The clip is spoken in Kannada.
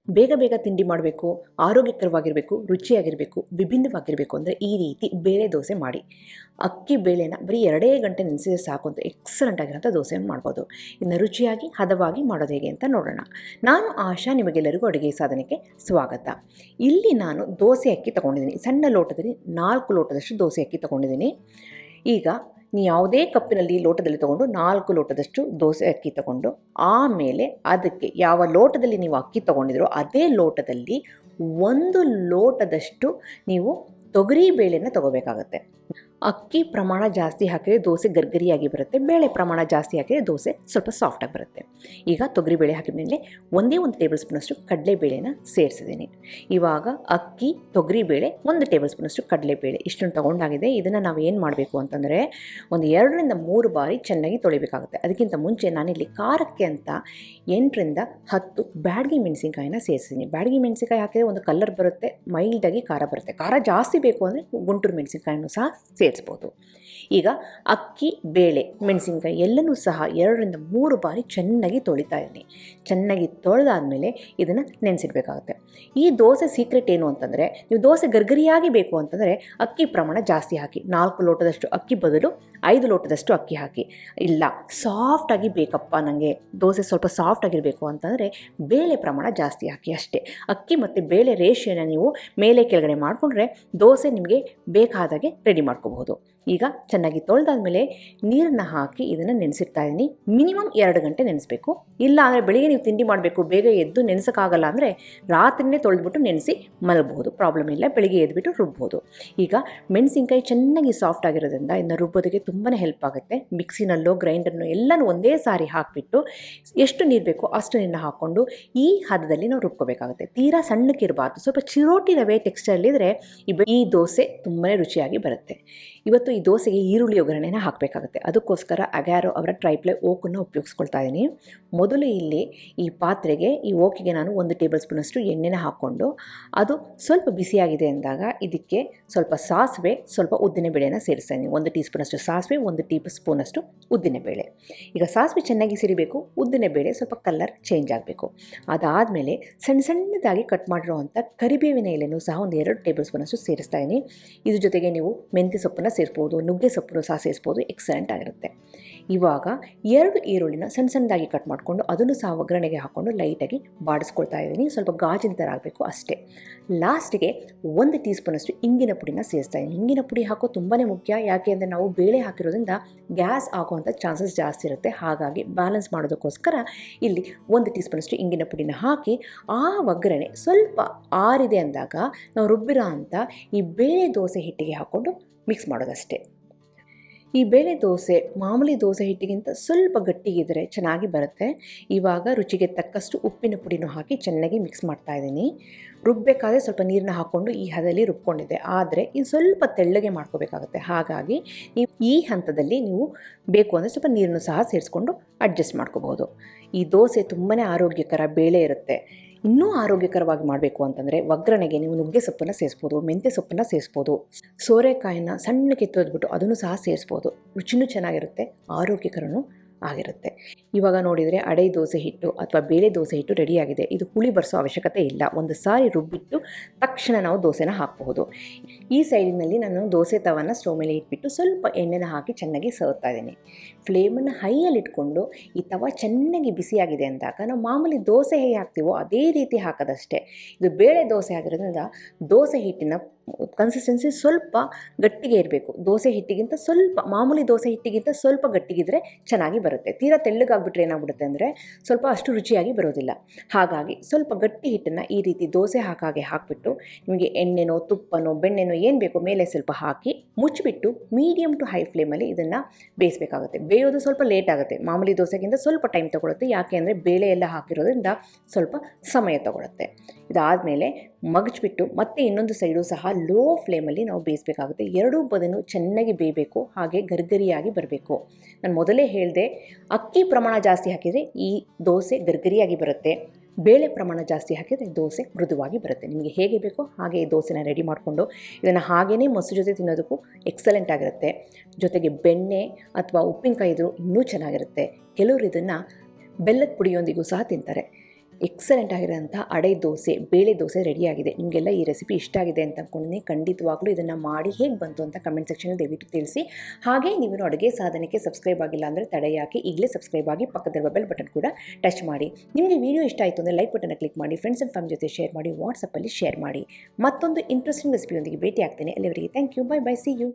ಬೇಗ ಬೇಗ ತಿಂಡಿ ಮಾಡಬೇಕು, ಆರೋಗ್ಯಕರವಾಗಿರಬೇಕು, ರುಚಿಯಾಗಿರಬೇಕು, ವಿಭಿನ್ನವಾಗಿರಬೇಕು ಅಂದರೆ ಈ ರೀತಿ ಬೇಳೆ ದೋಸೆ ಮಾಡಿ. ಅಕ್ಕಿ ಬೇಳೆನ ಬರೀ 2 ಗಂಟೆ ನೆನೆಸಿದ್ರೆ ಸಾಕು ಅಂತ ಎಕ್ಸಲೆಂಟ್ ಆಗಿರೋಂಥ ದೋಸೆಯನ್ನು ಮಾಡ್ಬೋದು. ಇನ್ನು ರುಚಿಯಾಗಿ ಹದವಾಗಿ ಮಾಡೋದು ಹೇಗೆ ಅಂತ ನೋಡೋಣ. ನಾನು ಆಶಾ, ನಿಮಗೆಲ್ಲರಿಗೂ ಅಡುಗೆ ಸಾಧನೆಗೆ ಸ್ವಾಗತ. ಇಲ್ಲಿ ನಾನು ದೋಸೆ ಅಕ್ಕಿ ತೊಗೊಂಡಿದ್ದೀನಿ. ಸಣ್ಣ ಲೋಟದಲ್ಲಿ 4 ಲೋಟದಷ್ಟು ದೋಸೆ ಅಕ್ಕಿ ತೊಗೊಂಡಿದ್ದೀನಿ. ಈಗ ನೀವು ಯಾವುದೇ ಕಪ್ಪಿನಲ್ಲಿ ಲೋಟದಲ್ಲಿ ತೊಗೊಂಡು 4 ಲೋಟದಷ್ಟು ದೋಸೆ ಅಕ್ಕಿ ತೊಗೊಂಡು, ಆಮೇಲೆ ಅದಕ್ಕೆ ಯಾವ ಲೋಟದಲ್ಲಿ ನೀವು ಅಕ್ಕಿ ತೊಗೊಂಡಿದ್ರೋ ಅದೇ ಲೋಟದಲ್ಲಿ 1 ಲೋಟದಷ್ಟು ನೀವು ತೊಗರಿ ಬೇಳೆನ ತೊಗೋಬೇಕಾಗತ್ತೆ. ಅಕ್ಕಿ ಪ್ರಮಾಣ ಜಾಸ್ತಿ ಹಾಕಿದರೆ ದೋಸೆ ಗರ್ಗರಿಯಾಗಿ ಬರುತ್ತೆ, ಬೇಳೆ ಪ್ರಮಾಣ ಜಾಸ್ತಿ ಹಾಕಿದರೆ ದೋಸೆ ಸ್ವಲ್ಪ ಸಾಫ್ಟಾಗಿ ಬರುತ್ತೆ. ಈಗ ತೊಗರಿಬೇಳೆ ಹಾಕಿದ ಮೇಲೆ 1 ಟೇಬಲ್ ಸ್ಪೂನಷ್ಟು ಕಡಲೆಬೇಳೆನ ಸೇರಿಸಿದ್ದೀನಿ. ಇವಾಗ ಅಕ್ಕಿ, ತೊಗರಿಬೇಳೆ, 1 ಟೇಬಲ್ ಸ್ಪೂನಷ್ಟು ಕಡಲೆಬೇಳೆ ಇಷ್ಟನ್ನು ತೊಗೊಂಡಾಗಿದೆ. ಇದನ್ನು ನಾವು ಏನು ಮಾಡಬೇಕು ಅಂತಂದರೆ 2 ರಿಂದ 3 ಬಾರಿ ಚೆನ್ನಾಗಿ ತೊಳಿಬೇಕಾಗುತ್ತೆ. ಅದಕ್ಕಿಂತ ಮುಂಚೆ ನಾನಿಲ್ಲಿ ಖಾರಕ್ಕೆ ಅಂತ 8 ರಿಂದ 10 ಬ್ಯಾಡಗಿ ಮೆಣಸಿನ್ಕಾಯಿನ ಸೇರಿಸಿದ್ದೀನಿ. ಬ್ಯಾಡಗಿ ಮೆಣಸಿನ್ಕಾಯಿ ಹಾಕಿದರೆ ಒಂದು ಕಲರ್ ಬರುತ್ತೆ, ಮೈಲ್ಡಾಗಿ ಖಾರ ಬರುತ್ತೆ. ಖಾರ ಜಾಸ್ತಿ ಬೇಕು ಅಂದರೆ ಗುಂಟೂರು ಮೆಣಸಿನ್ಕಾಯಿನೂ ಸಹ ಸೇರಿಸ್ಬೋದು. ಈಗ ಅಕ್ಕಿ, ಬೇಳೆ, ಮೆಣಸಿನ್ಕಾಯಿ ಎಲ್ಲನೂ ಸಹ 2 ರಿಂದ 3 ಬಾರಿ ಚೆನ್ನಾಗಿ ತೊಳಿತಾ ಇದ್ದೀನಿ. ಚೆನ್ನಾಗಿ ತೊಳೆದಾದಮೇಲೆ ಇದನ್ನು ನೆನೆಸಿಡಬೇಕಾಗುತ್ತೆ. ಈ ದೋಸೆ ಸೀಕ್ರೆಟ್ ಏನು ಅಂತಂದರೆ, ನೀವು ದೋಸೆ ಗರ್ಗರಿಯಾಗಿ ಬೇಕು ಅಂತಂದರೆ ಅಕ್ಕಿ ಪ್ರಮಾಣ ಜಾಸ್ತಿ ಹಾಕಿ. 4 ಲೋಟದಷ್ಟು ಅಕ್ಕಿ ಬದಲು 5 ಲೋಟದಷ್ಟು ಅಕ್ಕಿ ಹಾಕಿ. ಇಲ್ಲ ಸಾಫ್ಟಾಗಿ ಬೇಕಪ್ಪ ನನಗೆ ದೋಸೆ ಸ್ವಲ್ಪ ಸಾಫ್ಟಾಗಿರಬೇಕು ಅಂತಂದರೆ ಬೇಳೆ ಪ್ರಮಾಣ ಜಾಸ್ತಿ ಹಾಕಿ ಅಷ್ಟೇ. ಅಕ್ಕಿ ಮತ್ತು ಬೇಳೆ ರೇಷಿಯೋನ ನೀವು ಮೇಲೆ ಕೆಳಗಡೆ ಮಾಡಿಕೊಂಡ್ರೆ ದೋಸೆ ನಿಮಗೆ ಬೇಕಾದಾಗೆ ರೆಡಿ ಮಾಡ್ಕೋಬಹುದು. ಈಗ ಚೆನ್ನಾಗಿ ತೊಳೆದಾದ್ಮೇಲೆ ನೀರನ್ನು ಹಾಕಿ ಇದನ್ನು ನೆನೆಸಿಡ್ತಾ ಇದ್ದೀನಿ. ಮಿನಿಮಮ್ 2 ಗಂಟೆ ನೆನೆಸಬೇಕು. ಇಲ್ಲ ಅಂದರೆ ಬೆಳಿಗ್ಗೆ ನೀವು ತಿಂಡಿ ಮಾಡಬೇಕು, ಬೇಗ ಎದ್ದು ನೆನೆಸೋಕ್ಕಾಗಲ್ಲ ಅಂದರೆ ರಾತ್ರಿನೇ ತೊಳೆದ್ಬಿಟ್ಟು ನೆನೆಸಿ ಮಲಗಬಹುದು, ಪ್ರಾಬ್ಲಮ್ ಇಲ್ಲ. ಬೆಳಿಗ್ಗೆ ಎದ್ಬಿಟ್ಟು ರುಬ್ಬೋದು. ಈಗ ಮೆಣಸಿನ್ಕಾಯಿ ಚೆನ್ನಾಗಿ ಸಾಫ್ಟ್ ಆಗಿರೋದ್ರಿಂದ ಇದನ್ನು ರುಬ್ಬೋದಕ್ಕೆ ತುಂಬಾ ಹೆಲ್ಪ್ ಆಗುತ್ತೆ. ಮಿಕ್ಸಿನಲ್ಲೋ ಗ್ರೈಂಡರ್ನೋ ಎಲ್ಲನೂ ಒಂದೇ ಸಾರಿ ಹಾಕಿಬಿಟ್ಟು ಎಷ್ಟು ನೀರು ಬೇಕೋ ಅಷ್ಟು ನೀರನ್ನ ಹಾಕ್ಕೊಂಡು ಈ ಹದದಲ್ಲಿ ನಾವು ರುಬ್ಕೋಬೇಕಾಗುತ್ತೆ. ತೀರಾ ಸಣ್ಣಕ್ಕಿರಬಾರ್ದು, ಸ್ವಲ್ಪ ಚಿರೋಟಿ ರವೆ ಟೆಕ್ಸ್ಚರಲ್ಲಿದ್ದರೆ ಈ ದೋಸೆ ತುಂಬಾ ರುಚಿಯಾಗಿ ಬರುತ್ತೆ. ಇವತ್ತು ಈ ದೋಸೆಗೆ ಈರುಳ್ಳಿ ಒಗ್ಗರಣೆನ ಹಾಕಬೇಕಾಗುತ್ತೆ. ಅದಕ್ಕೋಸ್ಕರ ಅಗ್ಯಾರೋ ಅವರ ಟ್ರೈಪ್ಲೈ ಓಕನ್ನು ಉಪಯೋಗಿಸ್ಕೊಳ್ತಾ ಇದ್ದೀನಿ. ಮೊದಲು ಇಲ್ಲಿ ಈ ಪಾತ್ರೆಗೆ, ಈ ಓಕಿಗೆ ನಾನು 1 ಟೇಬಲ್ ಸ್ಪೂನಷ್ಟು ಎಣ್ಣೆನ ಹಾಕ್ಕೊಂಡು ಅದು ಸ್ವಲ್ಪ ಬಿಸಿಯಾಗಿದೆ ಅಂದಾಗ ಇದಕ್ಕೆ ಸ್ವಲ್ಪ ಸಾಸಿವೆ, ಸ್ವಲ್ಪ ಉದ್ದಿನಬೇಳೆನ ಸೇರಿಸ್ತಾ ಇದ್ದೀನಿ. 1 ಟೀ ಸ್ಪೂನಷ್ಟು ಸಾಸಿವೆ, 1 ಟೀ ಸ್ಪೂನಷ್ಟು ಉದ್ದಿನಬೇಳೆ. ಈಗ ಸಾಸಿವೆ ಚೆನ್ನಾಗಿ ಸಿರಿಬೇಕು, ಉದ್ದಿನಬೇಳೆ ಸ್ವಲ್ಪ ಕಲರ್ ಚೇಂಜ್ ಆಗಬೇಕು. ಅದಾದಮೇಲೆ ಸಣ್ಣದಾಗಿ ಕಟ್ ಮಾಡಿರೋವಂಥ ಕರಿಬೇವಿನ ಎಲೆನೂ ಸಹ 2 ಟೇಬಲ್ ಸ್ಪೂನಷ್ಟು ಸೇರಿಸ್ತಾ ಇದ್ದೀನಿ. ಇದ್ರ ಜೊತೆಗೆ ನೀವು ಮೆಂತ್ಯ ಸೊಪ್ಪನ್ನು ಸೇರಿಸ್ಬೋದು, ನುಗ್ಗೆ ಸೊಪ್ಪನ್ನು ಸಹ ಸೇರಿಸ್ಬೋದು, ಎಕ್ಸಲೆಂಟ್ ಆಗಿರುತ್ತೆ. ಇವಾಗ 2 ಈರುಳ್ಳಿನ ಸಣ್ಣದಾಗಿ ಕಟ್ ಮಾಡಿಕೊಂಡು ಅದನ್ನು ಸಹ ಒಗ್ಗರಣೆಗೆ ಹಾಕ್ಕೊಂಡು ಲೈಟಾಗಿ ಬಾಡಿಸ್ಕೊಳ್ತಾ ಇದ್ದೀನಿ. ಸ್ವಲ್ಪ ಗಾಜಿನ ಥರ ಆಗಬೇಕು ಅಷ್ಟೇ. ಲಾಸ್ಟಿಗೆ 1 ಟೀ ಸ್ಪೂನಷ್ಟು ಇಂಗಿನ ಪುಡಿನ ಸೇರಿಸ್ತಾ ಇದ್ದೀನಿ. ಇಂಗಿನ ಪುಡಿ ಹಾಕೋದು ತುಂಬಾ ಮುಖ್ಯ. ಯಾಕೆ ಅಂದರೆ ನಾವು ಬೇಳೆ ಹಾಕಿರೋದ್ರಿಂದ ಗ್ಯಾಸ್ ಆಗುವಂಥ ಚಾನ್ಸಸ್ ಜಾಸ್ತಿ ಇರುತ್ತೆ. ಹಾಗಾಗಿ ಬ್ಯಾಲೆನ್ಸ್ ಮಾಡೋದಕ್ಕೋಸ್ಕರ ಇಲ್ಲಿ 1 ಟೀ ಸ್ಪೂನಷ್ಟು ಇಂಗಿನ ಪುಡಿನ ಹಾಕಿ ಆ ಒಗ್ಗರಣೆ ಸ್ವಲ್ಪ ಆರಿದೆ ಅಂದಾಗ ನಾವು ರುಬ್ಬಿರೋ ಅಂಥ ಈ ಬೇಳೆ ದೋಸೆ ಹಿಟ್ಟಿಗೆ ಹಾಕ್ಕೊಂಡು ಮಿಕ್ಸ್ ಮಾಡೋದಷ್ಟೇ. ಈ ಬೇಳೆ ದೋಸೆ ಮಾಮೂಲಿ ದೋಸೆ ಹಿಟ್ಟಿಗಿಂತ ಸ್ವಲ್ಪ ಗಟ್ಟಿಗಿದ್ರೆ ಚೆನ್ನಾಗಿ ಬರುತ್ತೆ. ಇವಾಗ ರುಚಿಗೆ ತಕ್ಕಷ್ಟು ಉಪ್ಪಿನ ಪುಡಿನೂ ಹಾಕಿ ಚೆನ್ನಾಗಿ ಮಿಕ್ಸ್ ಮಾಡ್ತಾ ಇದ್ದೀನಿ. ರುಬ್ಬಬೇಕಾದ್ರೆ ಸ್ವಲ್ಪ ನೀರನ್ನ ಹಾಕ್ಕೊಂಡು ಈ ಹದದಲ್ಲಿ ರುಬ್ಕೊಂಡಿದ್ದೆ, ಆದರೆ ಇದು ಸ್ವಲ್ಪ ತೆಳ್ಳಗೆ ಮಾಡ್ಕೋಬೇಕಾಗುತ್ತೆ. ಹಾಗಾಗಿ ನೀವು ಈ ಹಂತದಲ್ಲಿ ನೀವು ಬೇಕು ಅಂದರೆ ಸ್ವಲ್ಪ ನೀರನ್ನು ಸಹ ಸೇರಿಸ್ಕೊಂಡು ಅಡ್ಜಸ್ಟ್ ಮಾಡ್ಕೋಬಹುದು. ಈ ದೋಸೆ ತುಂಬಾ ಆರೋಗ್ಯಕರ ಬೇಳೆ ಇರುತ್ತೆ. ಇನ್ನೂ ಆರೋಗ್ಯಕರವಾಗಿ ಮಾಡಬೇಕು ಅಂತಂದರೆ ಒಗ್ಗರಣೆಗೆ ನೀವು ನುಗ್ಗೆ ಸೊಪ್ಪನ್ನು ಸೇರಿಸ್ಬೋದು, ಮೆಂತ್ಯ ಸೊಪ್ಪನ್ನು ಸೇರಿಸ್ಬೋದು, ಸೋರೆಕಾಯಿನ ಸಣ್ಣಕ್ಕೆ ತೊಳೆದ್ಬಿಟ್ಟು ಅದನ್ನು ಸಹ ಸೇರಿಸ್ಬೋದು. ರುಚಿನೂ ಚೆನ್ನಾಗಿರುತ್ತೆ, ಆರೋಗ್ಯಕರನೂ ಆಗಿರುತ್ತೆ. ಇವಾಗ ನೋಡಿದರೆ ಅಡೈ ದೋಸೆ ಹಿಟ್ಟು ಅಥವಾ ಬೇಳೆ ದೋಸೆ ಹಿಟ್ಟು ರೆಡಿಯಾಗಿದೆ. ಇದು ಹುಳಿ ಬರೆಸೋ ಅವಶ್ಯಕತೆ ಇಲ್ಲ. ಒಂದು ಸಾರಿ ರುಬ್ಬಿಟ್ಟು ತಕ್ಷಣ ನಾವು ದೋಸೆನ ಹಾಕಬಹುದು. ಈ ಸೈಡಿನಲ್ಲಿ ನಾನು ದೋಸೆ ತವನ ಸ್ಟವ್ ಮೇಲೆ ಇಟ್ಬಿಟ್ಟು ಸ್ವಲ್ಪ ಎಣ್ಣೆನ ಹಾಕಿ ಚೆನ್ನಾಗಿ ಸವರ್ತಾ ಇದ್ದೀನಿ. ಫ್ಲೇಮನ್ನು ಹೈಯಲ್ಲಿ ಇಟ್ಕೊಂಡು ಈ ತವ ಚೆನ್ನಾಗಿ ಬಿಸಿಯಾಗಿದೆ ಅಂದಾಗ ನಾವು ಮಾಮೂಲಿ ದೋಸೆ ಹೇಗೆ ಹಾಕ್ತೀವೋ ಅದೇ ರೀತಿ ಹಾಕೋದಷ್ಟೇ. ಇದು ಬೇಳೆ ದೋಸೆ ಆಗಿರೋದ್ರಿಂದ ದೋಸೆ ಹಿಟ್ಟಿನ ಕನ್ಸಿಸ್ಟೆನ್ಸಿ ಸ್ವಲ್ಪ ಗಟ್ಟಿಗೆ ಇರಬೇಕು. ದೋಸೆ ಹಿಟ್ಟಿಗಿಂತ ಸ್ವಲ್ಪ, ಮಾಮೂಲಿ ದೋಸೆ ಹಿಟ್ಟಿಗಿಂತ ಸ್ವಲ್ಪ ಗಟ್ಟಿಗಿದ್ರೆ ಚೆನ್ನಾಗಿ ಬರುತ್ತೆ. ತೀರಾ ತೆಳ್ಳಗಾಗ್ಬಿಟ್ರೆ ಏನಾಗ್ಬಿಡುತ್ತೆ ಅಂದರೆ ಸ್ವಲ್ಪ ಅಷ್ಟು ರುಚಿಯಾಗಿ ಬರೋದಿಲ್ಲ. ಹಾಗಾಗಿ ಸ್ವಲ್ಪ ಗಟ್ಟಿ ಹಿಟ್ಟನ್ನು ಈ ರೀತಿ ದೋಸೆ ಹಾಕಿಬಿಟ್ಟು ನಿಮಗೆ ಎಣ್ಣೆನೋ ತುಪ್ಪನೋ ಬೆಣ್ಣೆನೋ ಏನು ಬೇಕೋ ಮೇಲೆ ಸ್ವಲ್ಪ ಹಾಕಿ ಮುಚ್ಚಿಬಿಟ್ಟು ಮೀಡಿಯಮ್ ಟು ಹೈ ಫ್ಲೇಮಲ್ಲಿ ಇದನ್ನು ಬೇಯಿಸಬೇಕಾಗುತ್ತೆ. ಬೇಯೋದು ಸ್ವಲ್ಪ ಲೇಟ್ ಆಗುತ್ತೆ, ಮಾಮೂಲಿ ದೋಸೆಗಿಂತ ಸ್ವಲ್ಪ ಟೈಮ್ ತೊಗೊಳುತ್ತೆ. ಯಾಕೆ ಅಂದರೆ ಬೇಳೆ ಎಲ್ಲ ಹಾಕಿರೋದ್ರಿಂದ ಸ್ವಲ್ಪ ಸಮಯ ತೊಗೊಳುತ್ತೆ. ಇದಾದಮೇಲೆ ಮಗಚ್ಬಿಟ್ಟು ಮತ್ತೆ ಇನ್ನೊಂದು ಸೈಡು ಸಹ ಲೋ ಫ್ಲೇಮಲ್ಲಿ ನಾವು ಬೇಯಿಸಬೇಕಾಗುತ್ತೆ. ಎರಡೂ ಬದನು ಚೆನ್ನಾಗಿ ಬೇಯಬೇಕು, ಹಾಗೆ ಗರ್ಗರಿಯಾಗಿ ಬರಬೇಕು. ನಾನು ಮೊದಲೇ ಹೇಳಿದೆ, ಅಕ್ಕಿ ಪ್ರಮಾಣ ಜಾಸ್ತಿ ಹಾಕಿದರೆ ಈ ದೋಸೆ ಗರ್ಗರಿಯಾಗಿ ಬರುತ್ತೆ, ಬೇಳೆ ಪ್ರಮಾಣ ಜಾಸ್ತಿ ಹಾಕಿದರೆ ದೋಸೆ ಮೃದುವಾಗಿ ಬರುತ್ತೆ. ನಿಮಗೆ ಹೇಗೆ ಬೇಕೋ ಹಾಗೆ ಈ ದೋಸೆನ ರೆಡಿ ಮಾಡಿಕೊಂಡು ಇದನ್ನು ಹಾಗೇ ಮೊಸರು ಜೊತೆ ತಿನ್ನೋದಕ್ಕೂ ಎಕ್ಸಲೆಂಟ್ ಆಗಿರುತ್ತೆ. ಜೊತೆಗೆ ಬೆಣ್ಣೆ ಅಥವಾ ಉಪ್ಪಿನಕಾಯಿ ಇದ್ರೂ ಇನ್ನೂ ಚೆನ್ನಾಗಿರುತ್ತೆ. ಕೆಲವರು ಇದನ್ನು ಬೆಲ್ಲದ ಪುಡಿಯೊಂದಿಗೂ ಸಹ ತಿಂತಾರೆ. ಎಕ್ಸಲೆಂಟ್ ಆಗಿರೋಂಥ ಅಡೆ ದೋಸೆ, ಬೇಳೆ ದೋಸೆ ರೆಡಿಯಾಗಿದೆ. ನಿಮಗೆಲ್ಲ ಈ ರೆಸಿಪಿ ಇಷ್ಟ ಆಗಿದೆ ಅಂತ ಅಂದ್ಕೊಂಡಿದ್ದೀನಿ. ಖಂಡಿತವಾಗ್ಲೂ ಇದನ್ನು ಮಾಡಿ ಹೇಗೆ ಬಂತು ಅಂತ ಕಮೆಂಟ್ ಸೆಕ್ಷನಲ್ಲಿ ದಯವಿಟ್ಟು ತಿಳಿಸಿ. ಹಾಗೆ ನೀವು ಅಡುಗೆ ಸಾಧನಕ್ಕೆ ಸಬ್ಸ್ಕ್ರೈಬ್ ಆಗಿಲ್ಲ ಅಂದರೆ ತಡೆ ಹಾಕಿ ಈಗಲೇ ಸಬ್ಸ್ಕ್ರೈಬ್ ಆಗಿ ಪಕ್ಕದಲ್ಲಿರುವ ಬೆಲ್ ಬಟನ್ ಕೂಡ ಟಚ್ ಮಾಡಿ. ನಿಮಗೆ ವಿಡಿಯೋ ಇಷ್ಟ ಆಯಿತು ಅಂದರೆ ಲೈಕ್ ಬಟನ್ನ ಕ್ಲಿಕ್ ಮಾಡಿ, ಫ್ರೆಂಡ್ಸ್ ಆ್ಯಂಡ್ ಫ್ಯಾಮಿಲಿ ಜೊತೆ ಶೇರ್ ಮಾಡಿ, ವಾಟ್ಸಪ್ಪಲ್ಲಿ ಶೇರ್ ಮಾಡಿ. ಮತ್ತೊಂದು ಇಂಟ್ರೆಸ್ಟಿಂಗ್ ರೆಸಿಪಿಯೊಂದಿಗೆ ಭೇಟಿ ಆಗ್ತೇನೆ. ಅಲ್ಲಿವರೆಗೆ thank you, bye bye, see you.